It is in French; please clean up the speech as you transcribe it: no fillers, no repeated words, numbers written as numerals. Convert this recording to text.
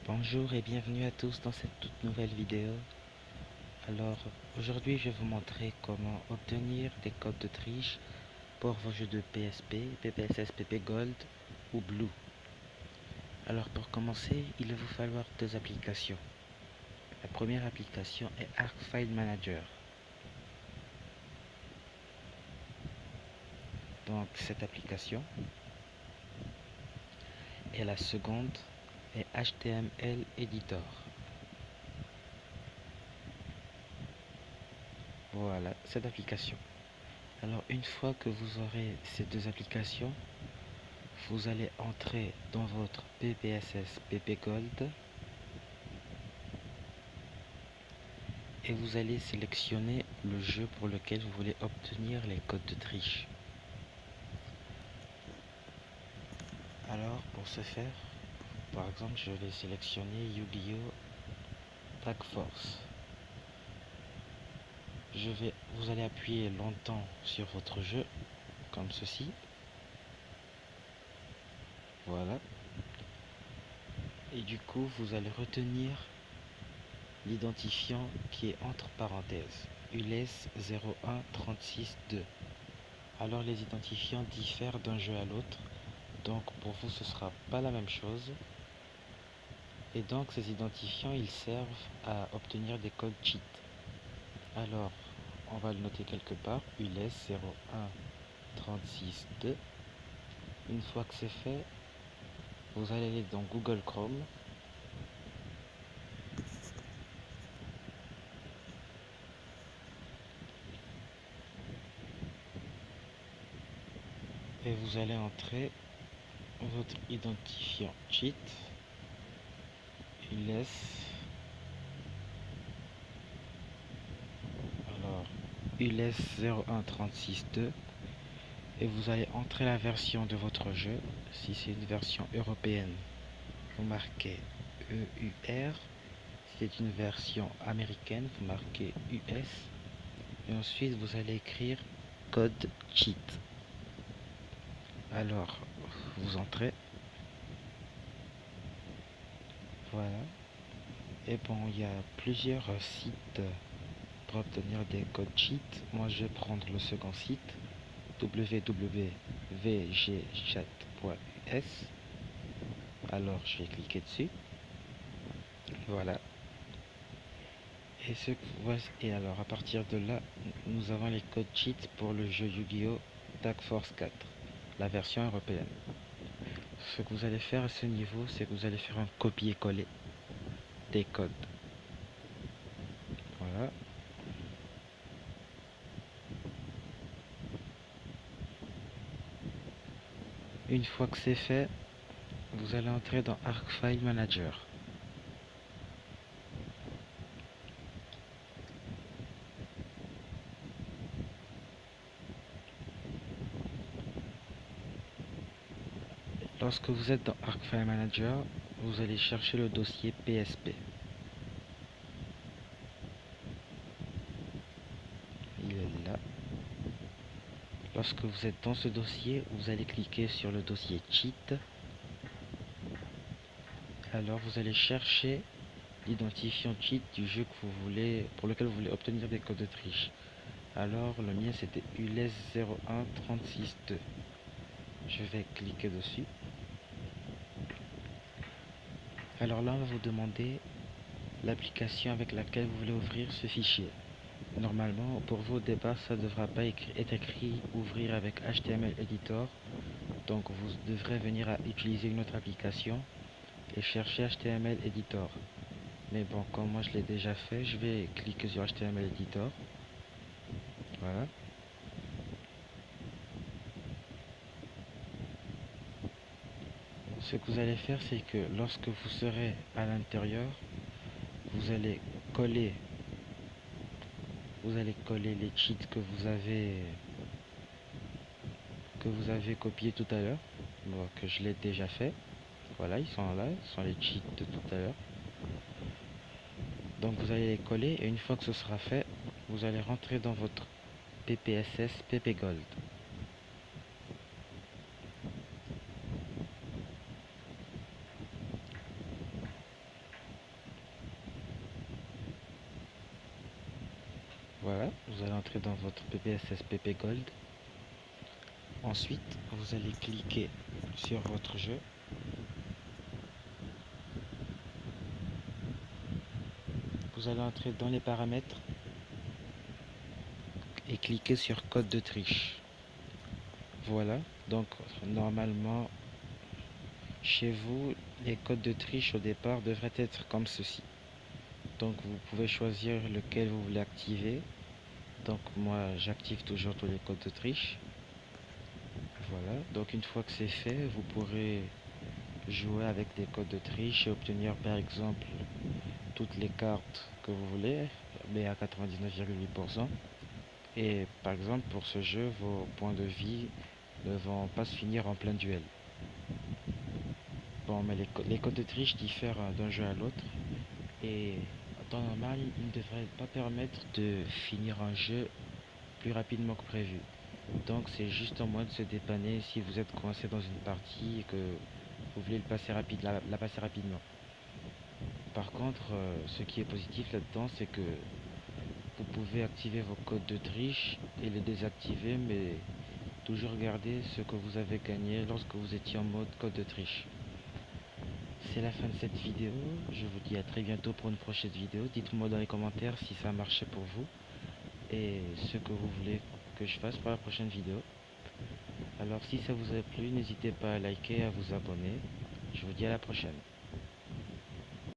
Bonjour et bienvenue à tous dans cette toute nouvelle vidéo. Alors aujourd'hui je vais vous montrer comment obtenir des codes de triche pour vos jeux de PSP, PPSS, PP Gold ou Blue. Alors pour commencer, il va vous falloir deux applications. La première application est Arc File Manager. Donc cette application. Et la seconde est HTML Editor. Voilà cette application. Alors une fois que vous aurez ces deux applications, vous allez entrer dans votre PPSS PP Gold et vous allez sélectionner le jeu pour lequel vous voulez obtenir les codes de triche. Alors pour ce faire, par exemple je vais sélectionner Yu-Gi-Oh! Tag Force. Vous allez appuyer longtemps sur votre jeu, comme ceci. Voilà. Et du coup vous allez retenir l'identifiant qui est entre parenthèses, ULES 01362. Alors les identifiants diffèrent d'un jeu à l'autre, donc pour vous ce sera pas la même chose. Et donc ces identifiants ils servent à obtenir des codes cheat. Alors on va le noter quelque part, ULES 01362. Une fois que c'est fait, vous allez aller dans Google Chrome. Et vous allez entrer votre identifiant cheat, ULES. Alors ULES 01362. Et vous allez entrer la version de votre jeu. Si c'est une version européenne, vous marquez EUR. Si c'est une version américaine, vous marquez US. Et ensuite, vous allez écrire code cheat. Alors, vous entrez. Voilà. Et bon, il y a plusieurs sites pour obtenir des codes cheat. Moi, je vais prendre le second site, www.vgchat.us. Alors, je vais cliquer dessus. Voilà. Et alors à partir de là, nous avons les codes cheat pour le jeu Yu-Gi-Oh! Tag Force 4, la version européenne. Ce que vous allez faire à ce niveau, c'est que vous allez faire un copier-coller des codes. Voilà. Une fois que c'est fait, vous allez entrer dans Arc File Manager. Lorsque vous êtes dans Arc File Manager, vous allez chercher le dossier PSP. Il est là. Lorsque vous êtes dans ce dossier, vous allez cliquer sur le dossier cheat. Alors vous allez chercher l'identifiant cheat du jeu que vous voulez, pour lequel vous voulez obtenir des codes de triche. Alors le mien c'était ULES 01362. Je vais cliquer dessus. Alors là on va vous demander l'application avec laquelle vous voulez ouvrir ce fichier. Normalement pour vous au départ ça ne devra pas être écrit ouvrir avec HTML Editor. Donc vous devrez venir à utiliser une autre application et chercher HTML Editor. Mais bon, comme moi je l'ai déjà fait, je vais cliquer sur HTML Editor. Voilà. Ce que vous allez faire, c'est que lorsque vous serez à l'intérieur, vous allez coller les cheats que vous avez copiés tout à l'heure. Bon, que je l'ai déjà fait. Voilà, ils sont là, ce sont les cheats de tout à l'heure. Donc vous allez les coller et une fois que ce sera fait, vous allez rentrer dans votre PPSS PP Gold. Voilà, vous allez entrer dans votre PPSSPP Gold. Ensuite, vous allez cliquer sur votre jeu. Vous allez entrer dans les paramètres et cliquer sur code de triche. Voilà, donc normalement chez vous, les codes de triche au départ devraient être comme ceci. Donc vous pouvez choisir lequel vous voulez activer. Donc moi j'active toujours tous les codes de triche. Voilà, donc une fois que c'est fait, vous pourrez jouer avec des codes de triche et obtenir par exemple toutes les cartes que vous voulez, mais à 99,8%. Et par exemple pour ce jeu, vos points de vie ne vont pas se finir en plein duel. Bon, mais les codes de triche diffèrent d'un jeu à l'autre. Et en temps normal, il ne devrait pas permettre de finir un jeu plus rapidement que prévu. Donc c'est juste un moyen de se dépanner si vous êtes coincé dans une partie et que vous voulez la passer rapidement. Par contre, ce qui est positif là-dedans, c'est que vous pouvez activer vos codes de triche et les désactiver, mais toujours garder ce que vous avez gagné lorsque vous étiez en mode code de triche. C'est la fin de cette vidéo, je vous dis à très bientôt pour une prochaine vidéo. Dites-moi dans les commentaires si ça a marché pour vous et ce que vous voulez que je fasse pour la prochaine vidéo. Alors si ça vous a plu, n'hésitez pas à liker et à vous abonner. Je vous dis à la prochaine.